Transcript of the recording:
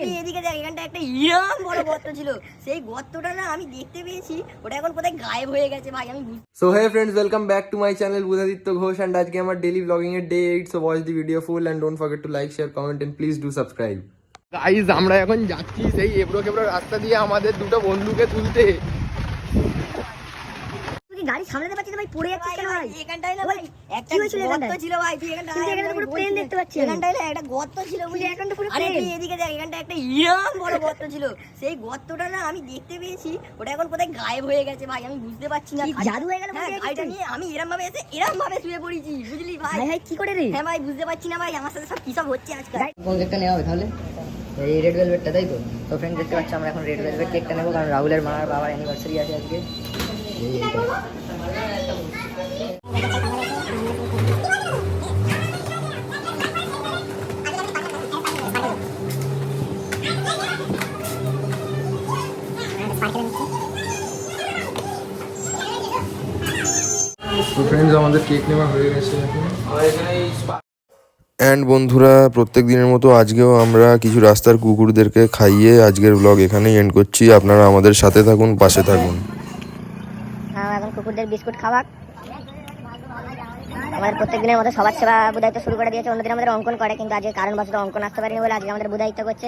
এদিকে দেখ, এখানটা একটা ইরাম বড় গর্ত ছিল, সেই গর্তটা না আমি দেখতে পেয়েছি, ওটা এখন কোথায় গায়েব হয়ে গেছে ভাই। আমি So hey friends, welcome back to my channel Budhaditya Ghosh and আজকে আমার daily vlogging এর day 8, so watch the video full and don't forget to like, share, comment and please do subscribe. Guys, আমরা এখন যাচ্ছি সেই এবড়ো খেবড়ো রাস্তা দিয়ে আমাদের দুটো বন্ধুকে তুলতে। তুই গাড়ি সামলাতে পারছিস না ভাই, পড়ে যাচ্ছিস কেন ভাই? এখানটায় না ভাই একটা গর্ত ছিল ভাই, তুই এখানটায় এখানে পুরো প্লেন দেখতে পাচ্ছিস, এখানটায় না একটা গর্ত ছিল বুঝলি, এখানটা পুরো প্লেন। আরে তুই এদিকে দেখ, এখানটা একটা ইরাম বড় গর্ত ছিল, সেই গর্তটা না আমি দেখতে পেয়েছি, ওটা এখন কোথায় গায়েব হয়ে গেছে ভাই। আমি বুঝতে পারছি না, জাদু হয়ে গেল ভাই। গাড়িটা নিয়ে আমি এরকম ভাবে এসে এরকম ভাবে শুয়ে পড়েছি বুঝলি ভাই। ভাই কি করে রে? হ্যাঁ ভাই বুঝতে পারছি না ভাই, আমার সাথে সব কি সব হচ্ছে আজকাল। কোন কেকটা নেওয়া হবে তাহলে? এই রেড ভেলভেটটা, তাই তো? তো ফ্রেন্ড দেখতে পাচ্ছি আমরা এখন রেড ভেলভেট কেকটা নেবো, কারণ রাহুলের মার বাবার অ্যানিভার্সারি আছে আজকে। তো ফ্রেন্ডস আমাদের কেক নেওয়া হয়ে গেছে এখন। অ্যান্ড বন্ধুরা, প্রত্যেক দিনের মতো আজকেও আমরা কিছু রাস্তার কুকুরদেরকে খাইয়ে আজকের ব্লগ এখানেই এন্ড করছি। আপনারা আমাদের সাথে থাকুন, পাশে থাকুন। এখন কুকুরদের বিস্কুট খাওয়া আমাদের প্রত্যেক দিনের মতো সবার সেবা বুদায়িত্ব শুরু করে দিয়েছে। অন্যদিন আমাদের অঙ্কন করে, কিন্তু আজকে কারণবশত অঙ্কন আসতে পারেনি বলে আজকে আমাদের বুদায়িত্ব করছে।